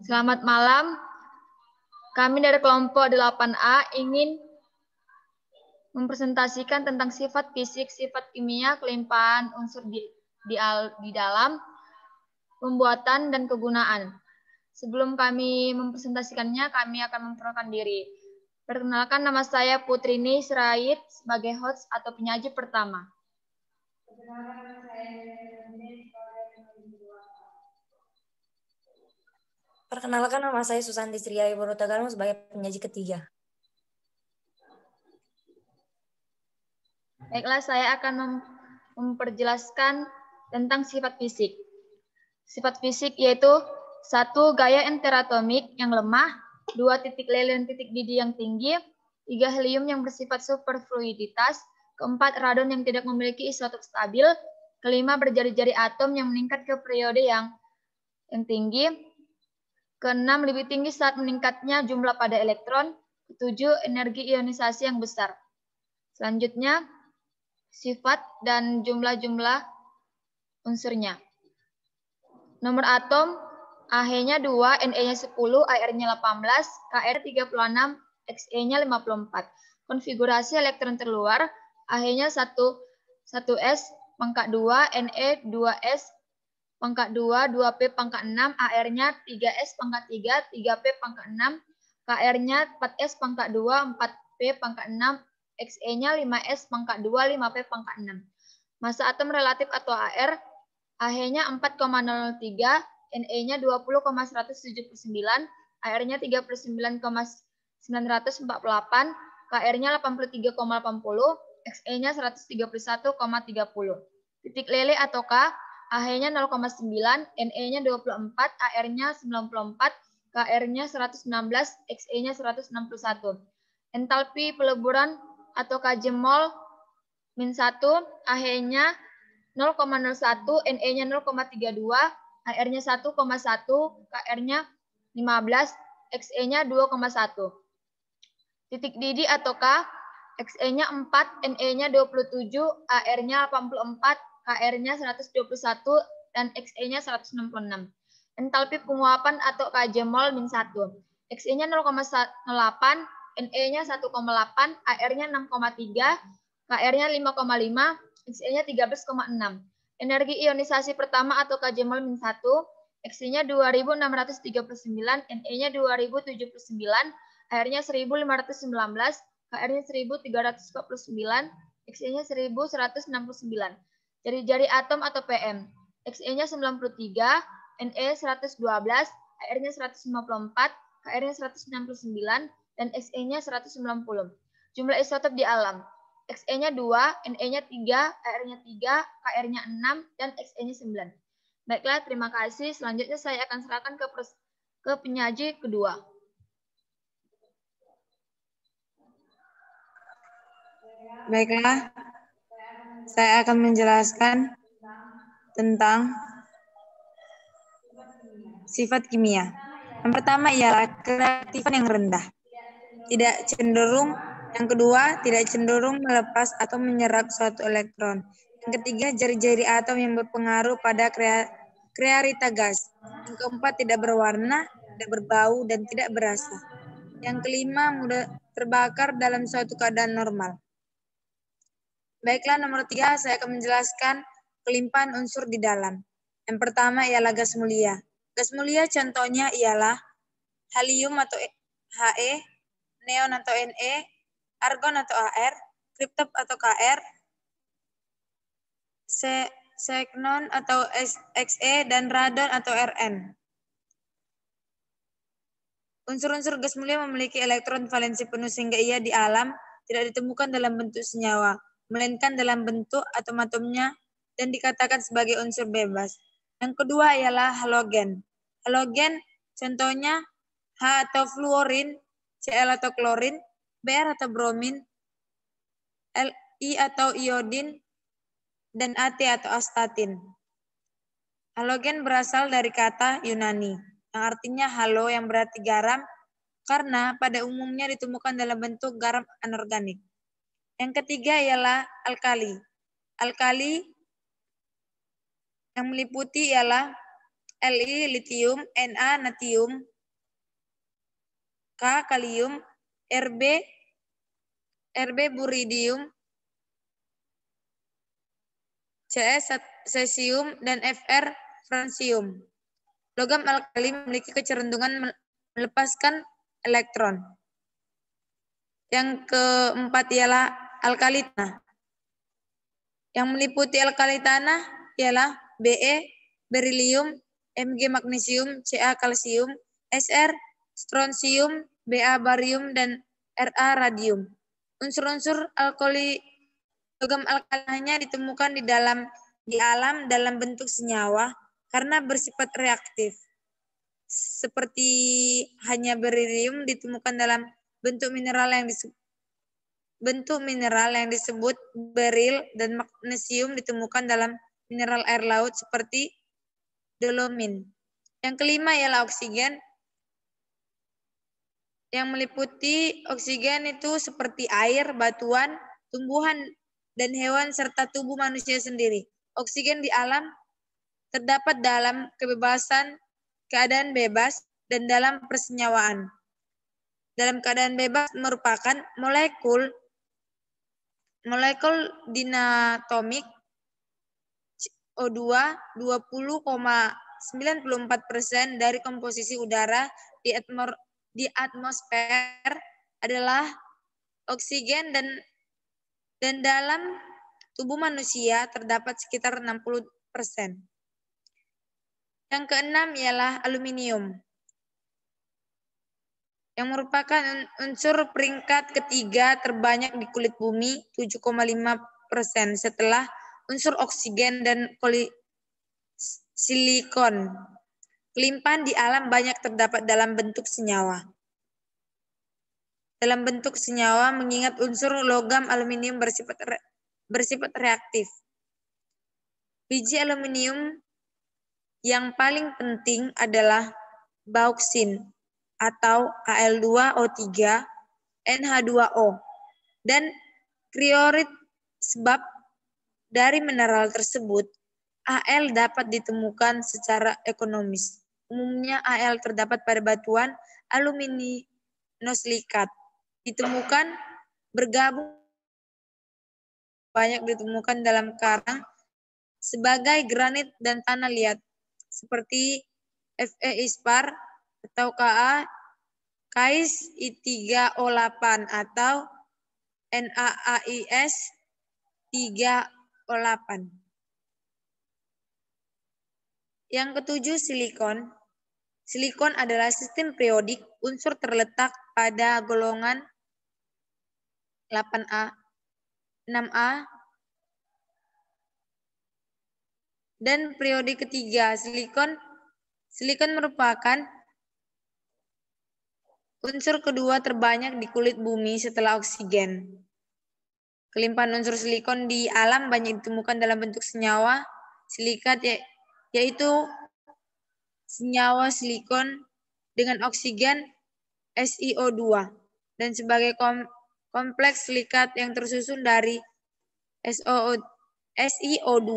Selamat malam. Kami dari kelompok 8A ingin mempresentasikan tentang sifat fisik, sifat kimia, kelimpahan unsur di dalam pembuatan dan kegunaan. Sebelum kami mempresentasikannya, kami akan memperkenalkan diri. Perkenalkan, nama saya Putrini Sirait sebagai host atau penyaji pertama. Perkenalkan, nama saya Susanti Sriai Borotagalung sebagai penyaji ketiga. Baiklah, saya akan memperjelaskan tentang sifat fisik. Sifat fisik yaitu 1. Gaya interatomik yang lemah, 2. titik lele dan titik didih yang tinggi, 3. helium yang bersifat superfluiditas, 4. radon yang tidak memiliki isotop stabil, 5. berjari-jari atom yang meningkat ke periode yang tinggi, 6. lebih tinggi saat meningkatnya jumlah pada elektron, 7. energi ionisasi yang besar. Selanjutnya, sifat dan jumlah-jumlah unsurnya. Nomor atom, Ah-nya 2, Na-nya 10, Ar-nya 18, Kr 36, Xe-nya 54. Konfigurasi elektron terluar, Ah-nya 1s pangkat 2, Na 2s pangkat 2, 2p pangkat 6, Ar-nya 3s pangkat 3, 3p pangkat 6, Kr-nya 4s pangkat 2, 4p pangkat 6, Xe-nya 5s pangkat 2, 5p pangkat 6. Massa atom relatif atau Ar, Ah-nya 4,03, Na-nya 20,179, Ar-nya 39,948, Kr-nya 83,80, Xe-nya 131,30. Titik lele atau K, Ah-nya 0,9, Na-nya 24, Ar-nya 94, Kr-nya 116, Xe-nya 161. Entalpi peleburan atau kJ mol min 1, Ah-nya 0,01, Na-nya 0,32, Ar-nya 1,1, Kr-nya 15, Xe-nya 2,1. Titik didih atau K, Xe-nya 4, Na-nya 27, Ar-nya 84, Kr-nya 121, dan Xe-nya 166. Entalpi penguapan atau kJ mol min 1. Xe-nya 0,08, Na-nya 1,8, Ar-nya 6,3, Kr-nya 5,5, Xe-nya 13,6. Energi ionisasi pertama atau kJ mol min 1, Xe-nya 2639, Na-nya 2079, Ar-nya 1519, Kr-nya 1349, Xe-nya 1169. Jari-jari atom atau PM. Xe-nya 93, Na 112, Ar-nya 154, Kr-nya 169, dan Xe-nya 190. Jumlah isotop di alam. Xe-nya 2, Na-nya 3, Ar-nya 3, Kr-nya 6, dan Xe-nya 9. Baiklah, terima kasih. Selanjutnya saya akan serahkan ke penyaji kedua. Baiklah, saya akan menjelaskan tentang sifat kimia. Yang pertama ialah kereaktifan yang rendah. Tidak cenderung. Yang kedua, tidak cenderung melepas atau menyerap suatu elektron. Yang ketiga, jari-jari atom yang berpengaruh pada krearita gas. Yang keempat, tidak berwarna, tidak berbau, dan tidak berasa. Yang kelima, mudah terbakar dalam suatu keadaan normal. Baiklah, nomor 3, saya akan menjelaskan kelimpahan unsur di dalam. Yang pertama ialah gas mulia. Gas mulia contohnya ialah helium atau He, neon atau Ne, argon atau Ar, kriptop atau Kr, xenon atau Xe, dan radon atau Rn. Unsur-unsur gas mulia memiliki elektron valensi penuh sehingga ia di alam tidak ditemukan dalam bentuk senyawa, melainkan dalam bentuk atom-atomnya dan dikatakan sebagai unsur bebas. Yang kedua ialah halogen. Halogen contohnya H atau fluorin, Cl atau klorin, Br atau bromin, Li atau iodin, dan At atau astatin. Halogen berasal dari kata Yunani, yang artinya halo yang berarti garam, karena pada umumnya ditemukan dalam bentuk garam anorganik. Yang ketiga ialah alkali. Alkali yang meliputi ialah Li litium, Na natium, K kalium, Rb buridium, Cs cesium, dan Fr francium. Logam alkali memiliki kecenderungan melepaskan elektron. Yang keempat ialah alkali tanah. Yang meliputi alkali tanah ialah Be berilium, Mg magnesium, Ca kalsium, Sr strontium, Ba barium, dan Ra radium. Unsur-unsur alkali logam alkali hanya ditemukan di alam dalam bentuk senyawa karena bersifat reaktif. Seperti hanya berilium ditemukan dalam bentuk mineral yang disebut beril, dan magnesium ditemukan dalam mineral air laut seperti dolomin. Yang kelima ialah oksigen. Yang meliputi oksigen itu seperti air, batuan, tumbuhan, dan hewan, serta tubuh manusia sendiri. Oksigen di alam terdapat dalam keadaan bebas dan dalam persenyawaan. Dalam keadaan bebas merupakan molekul dinatomik O2 20,94% dari komposisi udara di atmosfer adalah oksigen, dan dalam tubuh manusia terdapat sekitar 60%. Yang keenam ialah aluminium, yang merupakan unsur peringkat ketiga terbanyak di kulit bumi, 7,5% setelah unsur oksigen dan silikon. Kelimpahan di alam banyak terdapat dalam bentuk senyawa. Dalam bentuk senyawa mengingat unsur logam aluminium bersifat reaktif. Biji aluminium yang paling penting adalah bauksin atau Al2O3, NH2O, dan kriorit. Sebab dari mineral tersebut, Al dapat ditemukan secara ekonomis. Umumnya Al terdapat pada batuan aluminosilikat. Ditemukan bergabung, banyak ditemukan dalam karang sebagai granit dan tanah liat seperti Fe ispar atau Ka kais I3O8 atau NaAIS 3O8. Yang ketujuh, silikon. Silikon adalah sistem periodik, unsur terletak pada golongan 8A, 6A, dan periode ketiga. Silikon merupakan unsur kedua terbanyak di kulit bumi setelah oksigen. Kelimpahan unsur silikon di alam banyak ditemukan dalam bentuk senyawa silikat, yaitu senyawa silikon dengan oksigen SiO2, dan sebagai kompleks silikat yang tersusun dari SiO2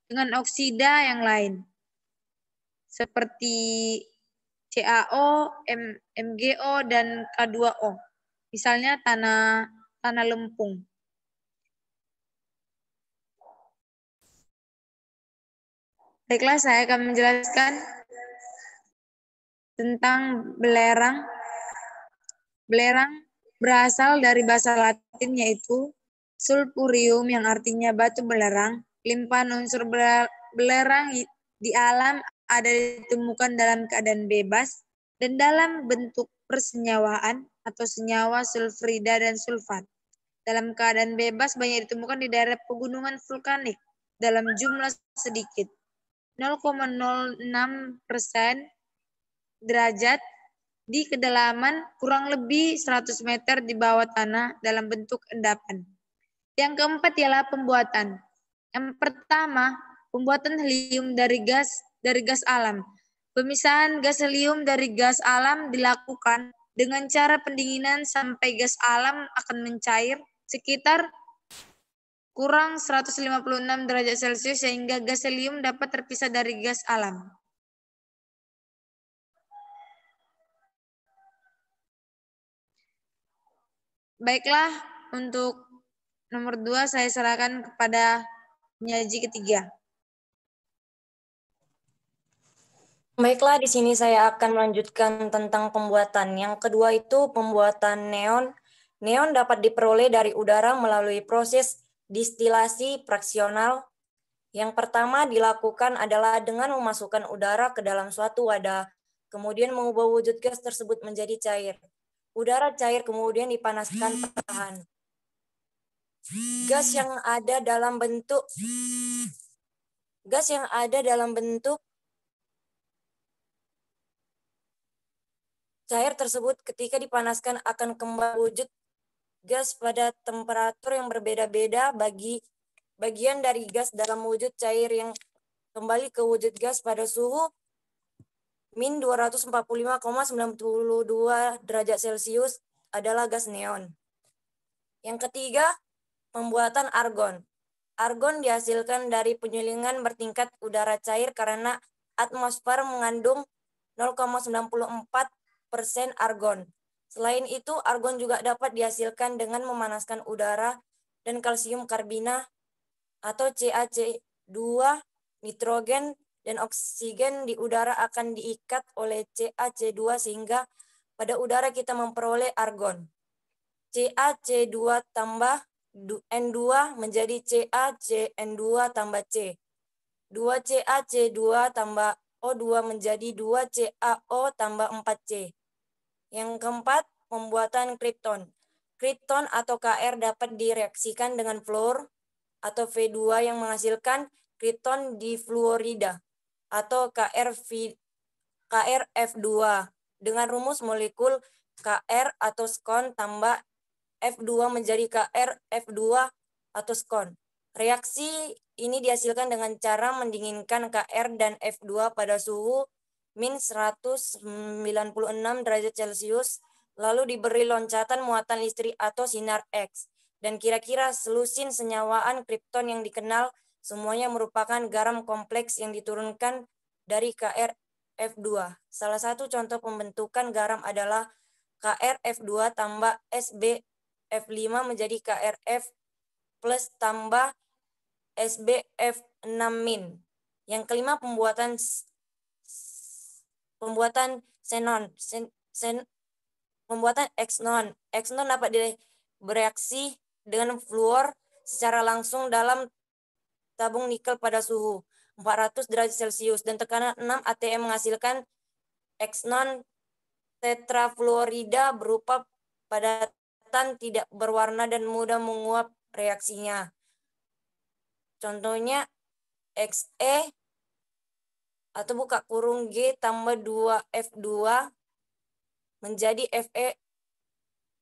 dengan oksida yang lain seperti CaO, MgO, dan K2O. Misalnya tanah lempung. Baiklah, saya akan menjelaskan tentang belerang. Belerang berasal dari bahasa Latin yaitu sulfurium yang artinya batu belerang. Limpahan unsur belerang di alam ada ditemukan dalam keadaan bebas dan dalam bentuk persenyawaan atau senyawa sulfurida dan sulfat. Dalam keadaan bebas banyak ditemukan di daerah pegunungan vulkanik dalam jumlah sedikit, 0,06% derajat di kedalaman kurang lebih 100 meter di bawah tanah dalam bentuk endapan. Yang keempat ialah pembuatan. Yang pertama, pembuatan helium dari gas alam. Pemisahan gas helium dari gas alam dilakukan dengan cara pendinginan sampai gas alam akan mencair sekitar kurang 156 derajat Celcius sehingga gas helium dapat terpisah dari gas alam. Baiklah, untuk nomor 2 saya serahkan kepada penyaji ketiga. Baiklah, di sini saya akan melanjutkan tentang pembuatan. Yang kedua itu pembuatan neon. Neon dapat diperoleh dari udara melalui proses distilasi fraksional. Yang pertama dilakukan adalah dengan memasukkan udara ke dalam suatu wadah, kemudian mengubah wujud gas tersebut menjadi cair. Udara cair kemudian dipanaskan perlahan. Gas yang ada dalam bentuk cair tersebut ketika dipanaskan akan kembali wujud gas pada temperatur yang berbeda-beda. Bagian dari gas dalam wujud cair yang kembali ke wujud gas pada suhu min 245,92 derajat Celcius adalah gas neon. Yang ketiga, pembuatan argon. Argon dihasilkan dari penyulingan bertingkat udara cair karena atmosfer mengandung 0,94% argon. Selain itu, argon juga dapat dihasilkan dengan memanaskan udara dan kalsium karbina atau CaC2, nitrogen, dan oksigen di udara akan diikat oleh CaC2 sehingga pada udara kita memperoleh argon. CaC2 tambah N2 menjadi CaCN2 tambah C. 2CaC2 tambah O2 menjadi 2CaO tambah 4C. Yang keempat, pembuatan kripton. Kripton atau Kr dapat direaksikan dengan fluor atau V2 yang menghasilkan kripton difluorida atau KrF2 dengan rumus molekul Kr atau skon tambah F2 menjadi KrF2 atau skon. Reaksi ini dihasilkan dengan cara mendinginkan Kr dan F2 pada suhu min 196 derajat Celcius, lalu diberi loncatan muatan listrik atau sinar X. Dan kira-kira selusin senyawaan kripton yang dikenal semuanya merupakan garam kompleks yang diturunkan dari KrF2. Salah satu contoh pembentukan garam adalah KrF2 tambah SbF5 menjadi KrF plus tambah SbF6-. Yang kelima, pembuatan xenon. Xenon dapat bereaksi dengan fluor secara langsung dalam tabung nikel pada suhu 400 derajat Celcius dan tekanan 6 atm menghasilkan xenon tetrafluorida berupa padatan tidak berwarna dan mudah menguap reaksinya. Contohnya Xe atau buka kurung G tambah 2F2 menjadi Fe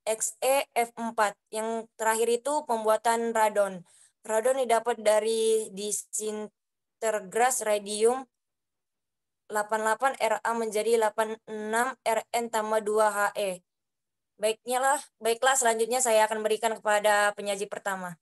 XeF4. Yang terakhir itu pembuatan radon. Radon didapat dari disintergras radium 88 Ra menjadi 86 Rn tambah 2 He. Baiklah, selanjutnya saya akan berikan kepada penyaji pertama.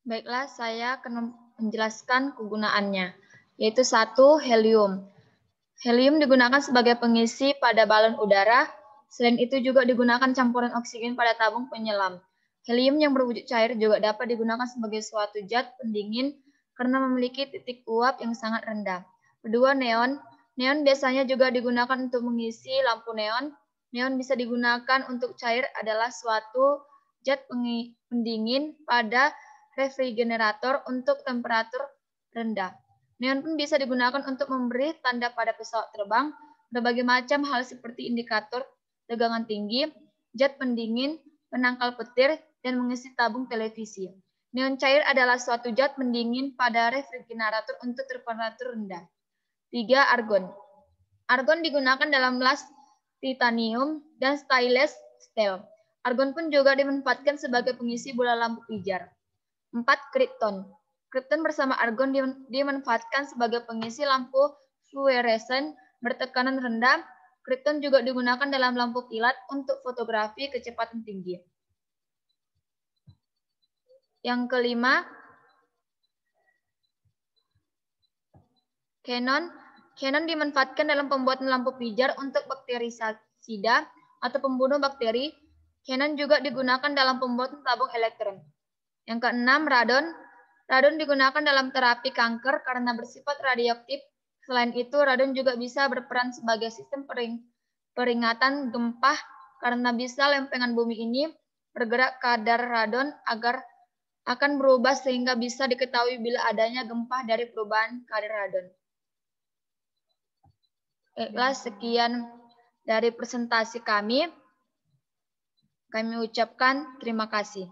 Baiklah, saya akan menjelaskan kegunaannya, yaitu 1. Helium. Helium digunakan sebagai pengisi pada balon udara. Selain itu juga digunakan campuran oksigen pada tabung penyelam. Helium yang berwujud cair juga dapat digunakan sebagai suatu zat pendingin karena memiliki titik uap yang sangat rendah. Kedua, neon. Neon biasanya juga digunakan untuk mengisi lampu neon. Neon bisa digunakan untuk cair adalah suatu zat pendingin pada refrigerator untuk temperatur rendah. Neon pun bisa digunakan untuk memberi tanda pada pesawat terbang, berbagai macam hal seperti indikator tegangan tinggi, zat pendingin, penangkal petir, dan mengisi tabung televisi. Neon cair adalah suatu zat pendingin pada refrigerator untuk temperatur rendah. 3. Argon. Argon digunakan dalam las titanium dan stainless steel. Argon pun juga dimanfaatkan sebagai pengisi bola lampu pijar. 4. Kripton. Kripton bersama argon dimanfaatkan sebagai pengisi lampu fluoresen bertekanan rendah, krypton juga digunakan dalam lampu kilat untuk fotografi kecepatan tinggi. Yang kelima, xenon. Xenon dimanfaatkan dalam pembuatan lampu pijar untuk bakterisida atau pembunuh bakteri. Xenon juga digunakan dalam pembuatan tabung elektron. Yang keenam, radon. Radon digunakan dalam terapi kanker karena bersifat radioaktif. Selain itu, radon juga bisa berperan sebagai sistem peringatan gempa karena bisa lempengan bumi ini bergerak kadar radon akan berubah sehingga bisa diketahui bila adanya gempa dari perubahan kadar radon. Baiklah, sekian dari presentasi kami. Kami ucapkan terima kasih.